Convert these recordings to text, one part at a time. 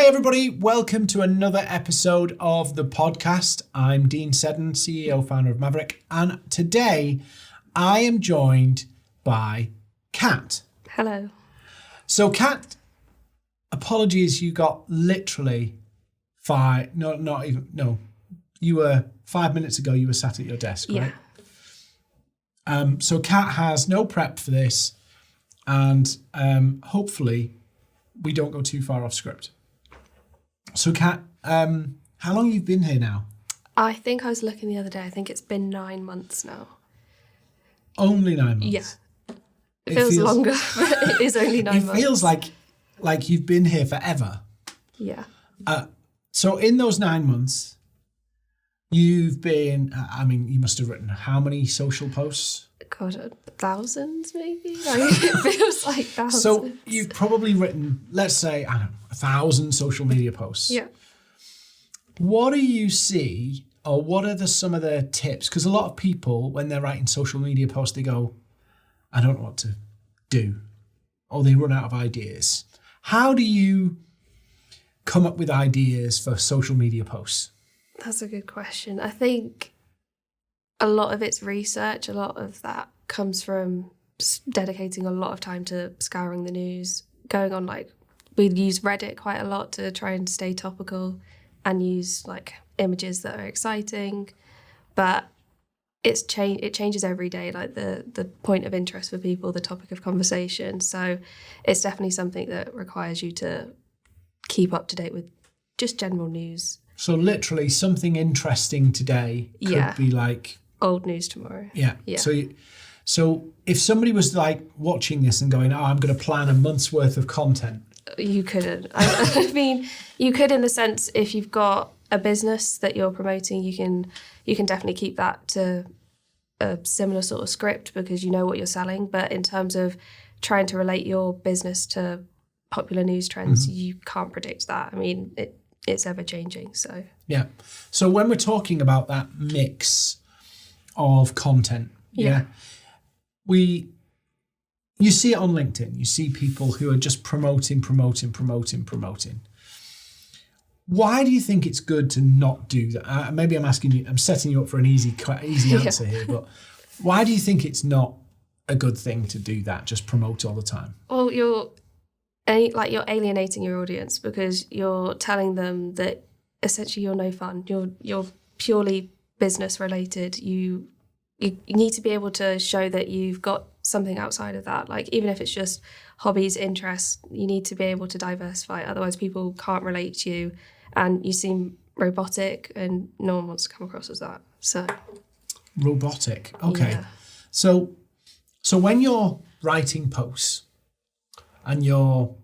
everybody, welcome to another episode of the podcast. I'm Dean Seddon, CEO, founder of Maverrik, and today I am joined by Kat. Hello. So Kat, apologies, you got literally you were 5 minutes ago, you were sat at your desk, right? Yeah. So Kat has no prep for this, and hopefully we don't go too far off script. So Kat, how long have you been here now? I think I was looking the other day. I think it's been 9 months now. Only 9 months? Yeah. It feels longer, but it is only 9 months. It feels like you've been here forever. Yeah. So in those 9 months, you've been, you must have written how many social posts? God, thousands maybe? It feels like thousands. So you've probably written, let's say, 1,000 social media posts. Yeah. What do you see, or what are some of the tips? Because a lot of people, when they're writing social media posts, they go, I don't know what to do, or they run out of ideas. How do you come up with ideas for social media posts? That's a good question. I think a lot of it's research. A lot of that comes from dedicating a lot of time to scouring the news, going on we use Reddit quite a lot to try and stay topical and use images that are exciting, but it changes every day, the point of interest for people, the topic of conversation. So it's definitely something that requires you to keep up to date with just general news. So literally something interesting today could be old news tomorrow. Yeah. So if somebody was watching this and going, I'm going to plan a month's worth of content. You couldn't. I mean, you could in the sense if you've got a business that you're promoting, you can definitely keep that to a similar sort of script because you know what you're selling. But in terms of trying to relate your business to popular news trends, you can't predict that. I mean, it's ever changing. So yeah. So when we're talking about that mix of content, you see it on LinkedIn. You see people who are just promoting. Why do you think it's good to not do that? Maybe I'm setting you up for an easy answer here, but why do you think it's not a good thing to do that? Just promote all the time. Well, you're alienating your audience because you're telling them that essentially you're no fun. You're purely business related. You need to be able to show that you've got something outside of that. Even if it's just hobbies, interests, you need to be able to diversify. Otherwise, people can't relate to you, and you seem robotic, and no one wants to come across as that. So robotic. Okay. Yeah. So when you're writing posts and you're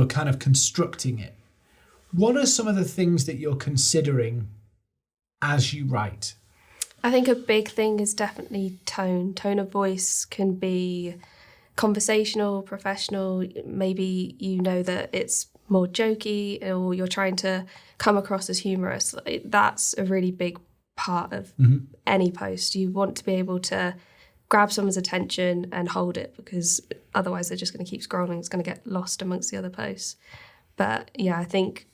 kind of constructing it, what are some of the things that you're considering as you write? I think a big thing is definitely tone. Tone of voice can be conversational, professional. Maybe you know that it's more jokey or you're trying to come across as humorous. That's a really big part of any post. You want to be able to grab someone's attention and hold it because otherwise they're just going to keep scrolling. It's going to get lost amongst the other posts. But yeah, I think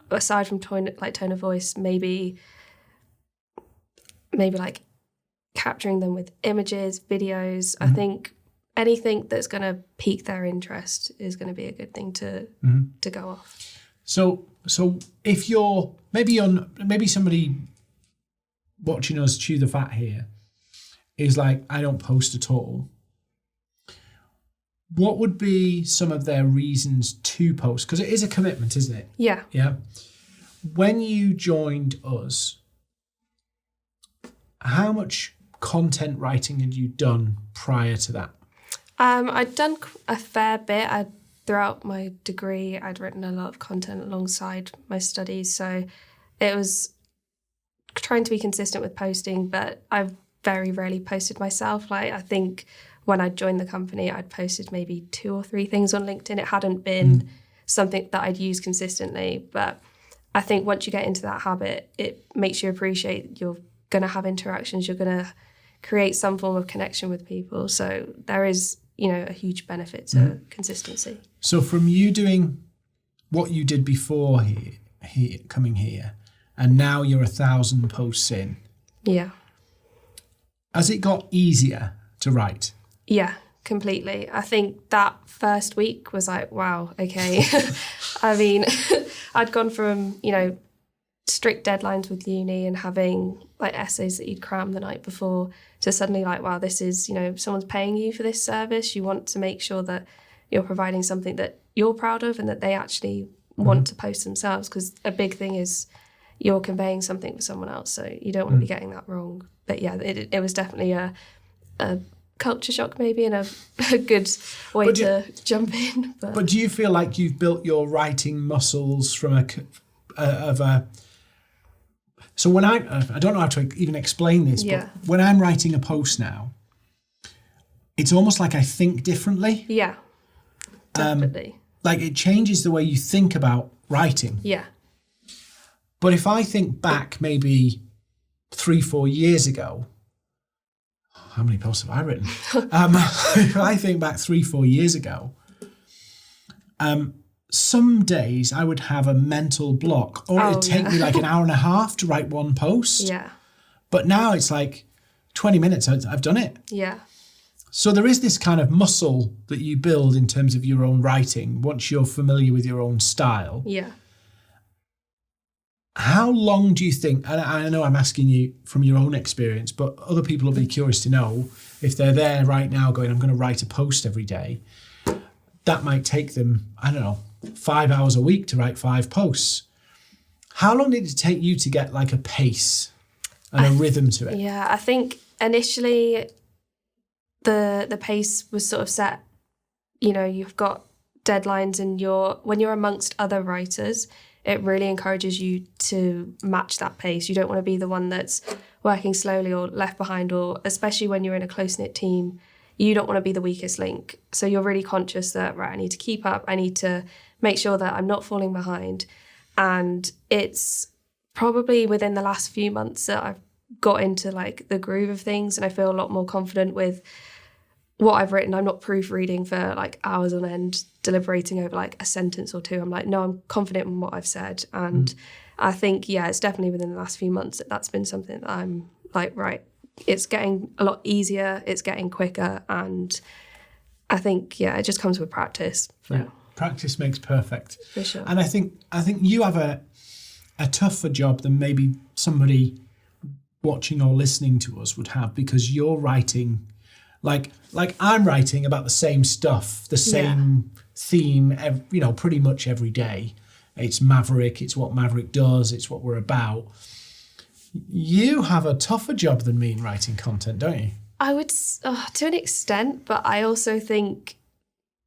aside from tone of voice, maybe capturing them with images, videos. I think anything that's going to pique their interest is going to be a good thing to go off. So if maybe somebody watching us chew the fat here is I don't post at all. What would be some of their reasons to post? Because it is a commitment, isn't it? Yeah. Yeah. When you joined us, how much content writing had you done prior to that? I'd done a fair bit. Throughout my degree, I'd written a lot of content alongside my studies. So it was trying to be consistent with posting, but I've very rarely posted myself. I think when I joined the company, I'd posted maybe 2 or 3 things on LinkedIn. It hadn't been something that I'd used consistently. But I think once you get into that habit, it makes you appreciate you're going to have interactions. You're going to create some form of connection with people. So there is, a huge benefit to consistency. So from you doing what you did before here coming here, and now you're 1,000 posts in. Yeah. Has it got easier to write? Yeah, completely. I think that first week was like, wow, okay. I mean, I'd gone from, strict deadlines with uni and having like essays that you'd cram the night before to suddenly like, wow, this is, someone's paying you for this service. You want to make sure that you're providing something that you're proud of and that they actually want to post themselves, because a big thing is you're conveying something for someone else, so you don't want to be getting that wrong. But yeah, it was definitely a culture shock maybe, and a good way to jump in. But do you feel like you've built your writing muscles from so when I don't know how to even explain this, but when I'm writing a post now, it's almost like I think differently. Yeah, definitely. Like it changes the way you think about writing. Yeah. But if I think back maybe 3-4 years ago, how many posts have I written? If I think back 3-4 years ago, some days I would have a mental block, or it'd take me like an hour and a half to write one post. Yeah. But now it's like 20 minutes, I've done it. Yeah. So there is this kind of muscle that you build in terms of your own writing once you're familiar with your own style. Yeah. How long do you think, and I know I'm asking you from your own experience, but other people will be curious to know if they're there right now going, I'm going to write a post every day. That might take them, 5 hours a week to write 5 posts. How long did it take you to get like a pace and a rhythm to it? Yeah, I think initially the pace was sort of set. You've got deadlines, and when you're amongst other writers, it really encourages you to match that pace. You don't want to be the one that's working slowly or left behind, or especially when you're in a close-knit team, you don't want to be the weakest link. So you're really conscious that, right, I need to keep up. I need to make sure that I'm not falling behind. And it's probably within the last few months that I've got into like the groove of things, and I feel a lot more confident with what I've written. I'm not proofreading for like hours on end, deliberating over like a sentence or two. I'm like, no, I'm confident in what I've said. And I think, it's definitely within the last few months that's been something that I'm like, right, it's getting a lot easier, it's getting quicker. And I think, it just comes with practice. Yeah. Practice makes perfect. For sure. And I think you have a tougher job than maybe somebody watching or listening to us would have, because you're writing like I'm writing about the same stuff, the same theme, pretty much every day. It's Maverrik, it's what Maverrik does, it's what we're about. You have a tougher job than me in writing content, don't you? I would, to an extent, but I also think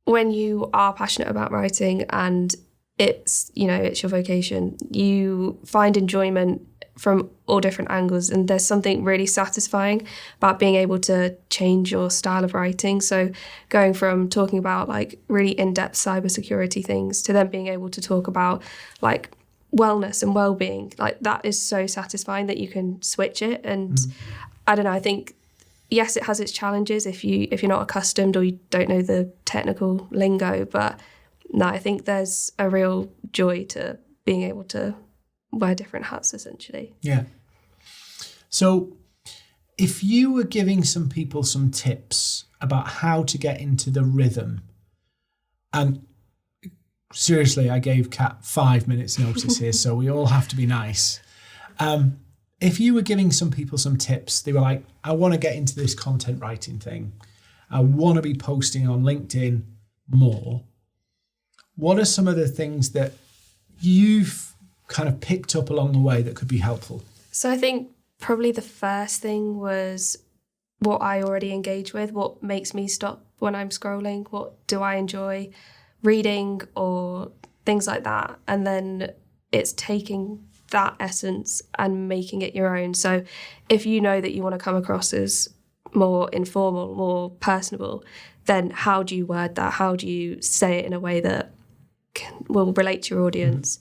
when you are passionate about writing and it's your vocation, you find enjoyment from all different angles, and there's something really satisfying about being able to change your style of writing. So going from talking about like really in-depth cybersecurity things to then being able to talk about like wellness and well-being, like that is so satisfying that you can switch it. And I don't know, I think yes, it has its challenges if you're not accustomed or you don't know the technical lingo, but no, I think there's a real joy to being able to wear different hats, essentially. Yeah. So if you were giving some people some tips about how to get into the rhythm, and seriously, I gave Kat 5 minutes notice here, so we all have to be nice. If you were giving some people some tips, they were like, I want to get into this content writing thing. I want to be posting on LinkedIn more. What are some of the things that you've kind of picked up along the way that could be helpful? So I think probably the first thing was what I already engage with, what makes me stop when I'm scrolling, what do I enjoy reading or things like that. And then it's taking that essence and making it your own. So if you know that you want to come across as more informal, more personable, then how do you word that? How do you say it in a way that will relate to your audience?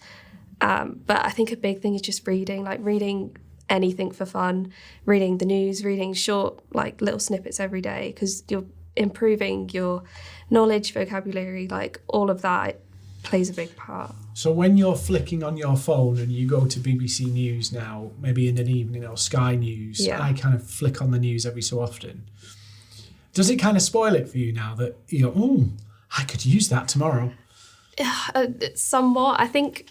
But I think a big thing is just reading anything for fun, reading the news, reading short, like little snippets every day, because you're improving your knowledge, vocabulary, like all of that plays a big part. So when you're flicking on your phone and you go to BBC News now, maybe in an evening, or Sky News, I kind of flick on the news every so often. Does it kind of spoil it for you now that you go, oh, I could use that tomorrow? Somewhat. I think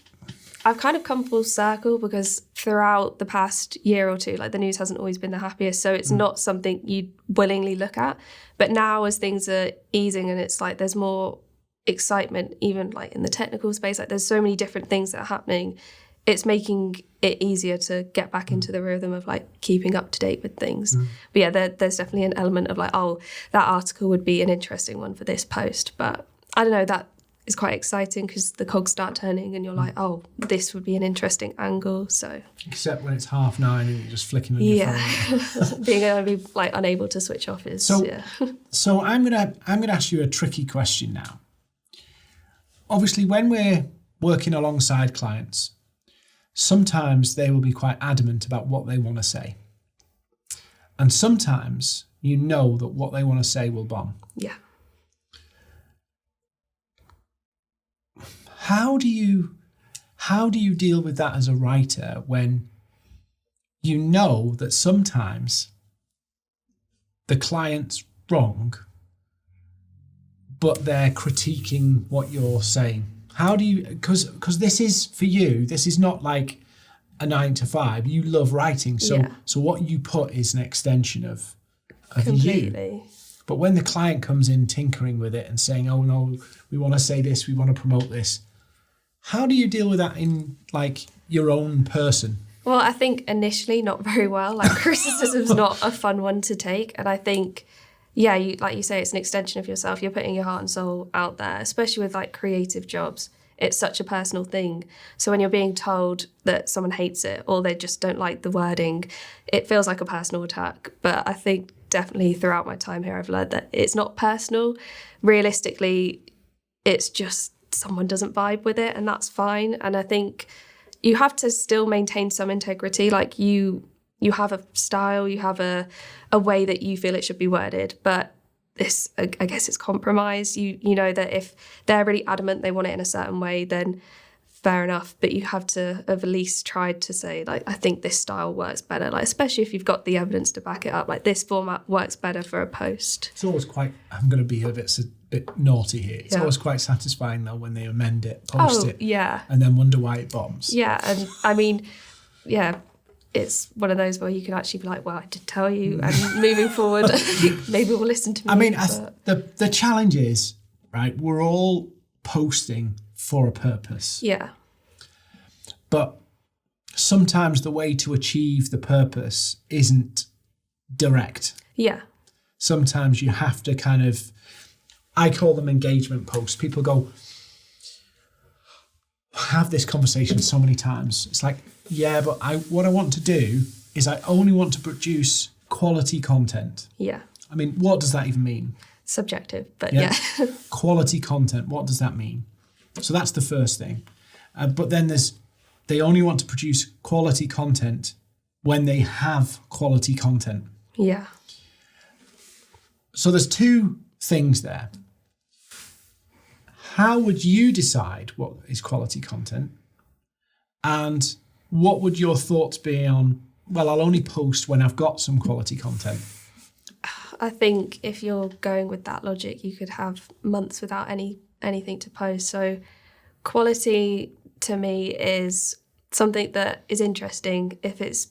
I've kind of come full circle, because throughout the past year or two, like, the news hasn't always been the happiest. So it's not something you'd willingly look at. But now, as things are easing and it's like there's more excitement, even like in the technical space, like there's so many different things that are happening, it's making it easier to get back into the rhythm of like keeping up to date with things. But yeah, there's definitely an element of like, oh, that article would be an interesting one for this post. But I don't know, that is quite exciting because the cogs start turning and you're like, oh, this would be an interesting angle. So except when it's 9:30 and you're just flicking on your phone. Being able to be like unable to switch off is So I'm gonna ask you a tricky question now. Obviously, when we're working alongside clients, sometimes they will be quite adamant about what they want to say. And sometimes you know that what they want to say will bomb. Yeah. How do you deal with that as a writer when you know that sometimes the client's wrong, but they're critiquing what you're saying? How do you, because this is, for you, this is not like a 9 to 5. You love writing. So what you put is an extension of Completely. You. But when the client comes in tinkering with it and saying, oh no, we want to say this, we want to promote this, how do you deal with that in like your own person? Well, I think initially not very well. Like, criticism's not a fun one to take. And I think, you, like you say, it's an extension of yourself. You're putting your heart and soul out there, especially with like creative jobs. It's such a personal thing. So when you're being told that someone hates it or they just don't like the wording, it feels like a personal attack. But I think definitely throughout my time here, I've learned that it's not personal. Realistically, it's just someone doesn't vibe with it, and that's fine. And I think you have to still maintain some integrity. Like, you have a style, you have a way that you feel it should be worded, but this, I guess, it's compromise. You know that if they're really adamant they want it in a certain way, then fair enough, but you have to have at least tried to say, like, I think this style works better, like, especially if you've got the evidence to back it up, like, this format works better for a post. It's always quite, I'm going to be a bit naughty here, it's always quite satisfying though when they amend it, post it, and then wonder why it bombs. And I mean, it's one of those where you can actually be like, well, I did tell you, and moving forward, maybe we'll listen to me. I mean, the challenge is, right, we're all posting for a purpose. Yeah. But sometimes the way to achieve the purpose isn't direct. Yeah. Sometimes you have to kind of, I call them engagement posts. People go, have this conversation so many times. It's like, yeah, but what I want to do is I only want to produce quality content. Yeah. I mean, what does that even mean? Subjective, but yeah. Quality content, what does that mean? So that's the first thing. But then they only want to produce quality content when they have quality content. Yeah. So there's two things there. How would you decide what is quality content? And what would your thoughts be on, well, I'll only post when I've got some quality content? I think if you're going with that logic, you could have months without anything to post. So quality to me is something that is interesting if it's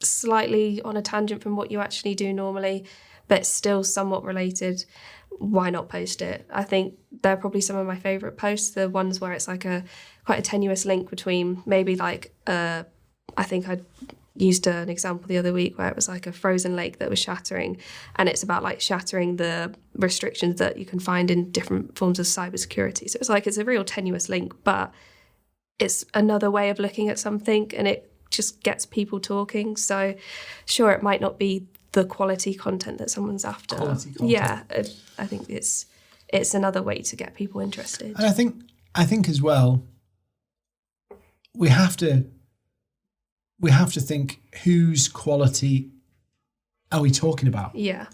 slightly on a tangent from what you actually do normally, but still somewhat related. Why not post it? I think they're probably some of my favourite posts, the ones where it's like quite a tenuous link between maybe like I think I used an example the other week where it was like a frozen lake that was shattering, and it's about like shattering the restrictions that you can find in different forms of cybersecurity. So it's like it's a real tenuous link, but it's another way of looking at something, and it just gets people talking. So sure, it might not be the quality content that someone's after. Yeah, I think it's another way to get people interested. And I think as well, we have to think, whose quality are we talking about? Yeah.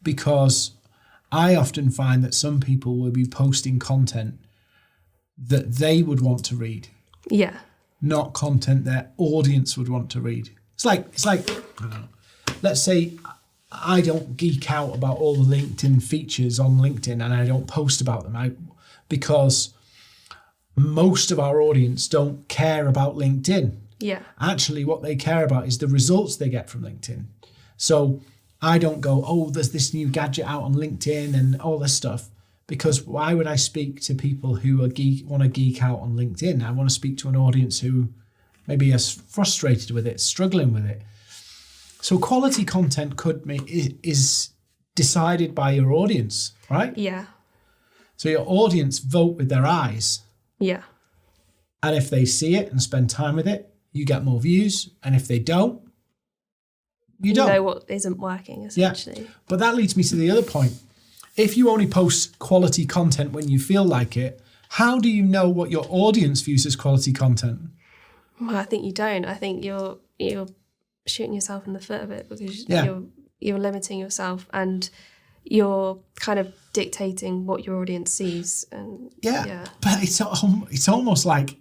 Because I often find that some people will be posting content that they would want to read, Yeah. not content their audience would want to read. It's like I don't know. Let's say I don't geek out about all the LinkedIn features on LinkedIn and I don't post about them because most of our audience don't care about LinkedIn. Yeah. Actually, what they care about is the results they get from LinkedIn. So I don't go, oh, there's this new gadget out on LinkedIn and all this stuff, because why would I speak to people who want to geek out on LinkedIn? I want to speak to an audience who maybe is frustrated with it, struggling with it. So quality content is decided by your audience, right? Yeah. So your audience vote with their eyes. Yeah. And if they see it and spend time with it, you get more views. And if they don't, you don't. know what isn't working, essentially. Yeah. But that leads me to the other point. If you only post quality content when you feel like it, how do you know what your audience views as quality content? Well, I think you don't. I think you're shooting yourself in the foot a bit, because you're limiting yourself and you're kind of dictating what your audience sees. And but it's almost like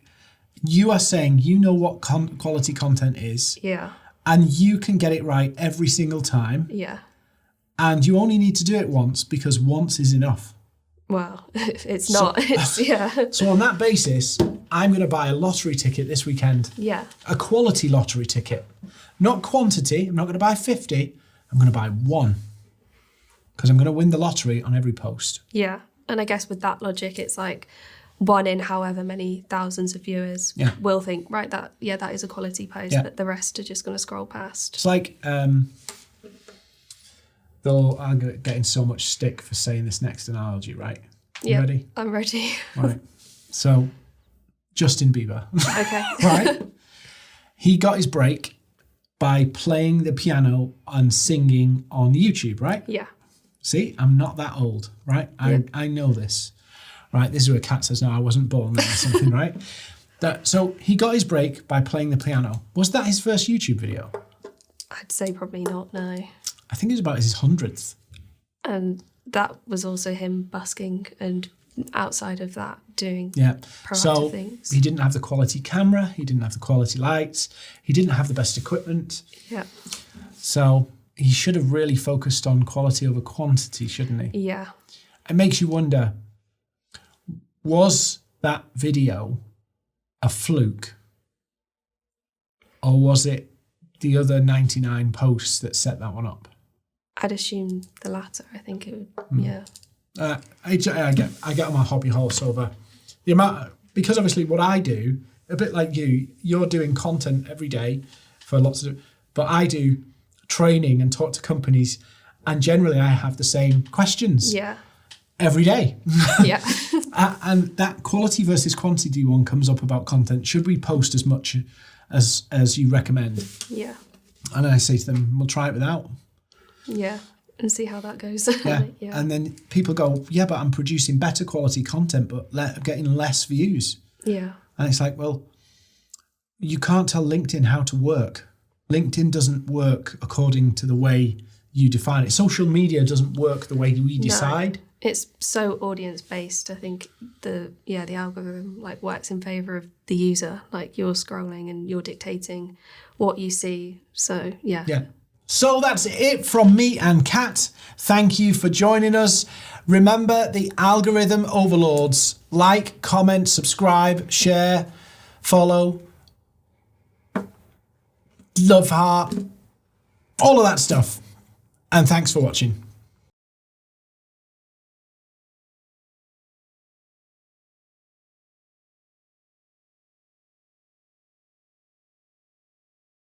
you are saying you know what quality content is. Yeah. And you can get it right every single time. Yeah. And you only need to do it once, because once is enough. Well, it's not. So on that basis, I'm going to buy a lottery ticket this weekend. Yeah. A quality lottery ticket. Not quantity. I'm not going to buy 50. I'm going to buy one. Because I'm going to win the lottery on every post. Yeah. And I guess with that logic, it's like one in however many thousands of viewers will think, right, that is a quality post, but the rest are just going to scroll past. It's like, though I'm getting so much stick for saying this next analogy, right? You ready? I'm ready. Right. So, Justin Bieber. Okay. Right? He got his break by playing the piano and singing on YouTube, right? Yeah. See, I'm not that old, right? I know this, right? This is where Kat says, no, I wasn't born then or something, right? So he got his break by playing the piano. Was that his first YouTube video? I'd say probably not, no. I think it was about his 100th. And that was also him busking and outside of that doing proactive things. He didn't have the quality camera. He didn't have the quality lights. He didn't have the best equipment. Yeah. So he should have really focused on quality over quantity, shouldn't he? Yeah. It makes you wonder, was that video a fluke? Or was it the other 99 posts that set that one up? I'd assume the latter. I think it would, I get on my hobby horse over the amount, because obviously what I do, a bit like you're doing content every day for lots of, but I do training and talk to companies, and generally I have the same questions every day. Yeah. And that quality versus quantity one comes up about content. Should we post as much as you recommend? Yeah. And I say to them, we'll try it without. Yeah. And see how that goes. Yeah. And then people go, yeah, but I'm producing better quality content, but getting less views. Yeah. And it's like, well, you can't tell LinkedIn how to work. LinkedIn doesn't work according to the way you define it. Social media doesn't work the way we decide. No, it's so audience based. I think the algorithm like works in favor of the user. Like you're scrolling and you're dictating what you see. So yeah. So that's it from me and Kat. Thank you for joining us. Remember the algorithm overlords. Like, comment, subscribe, share, follow, love heart, all of that stuff. And thanks for watching.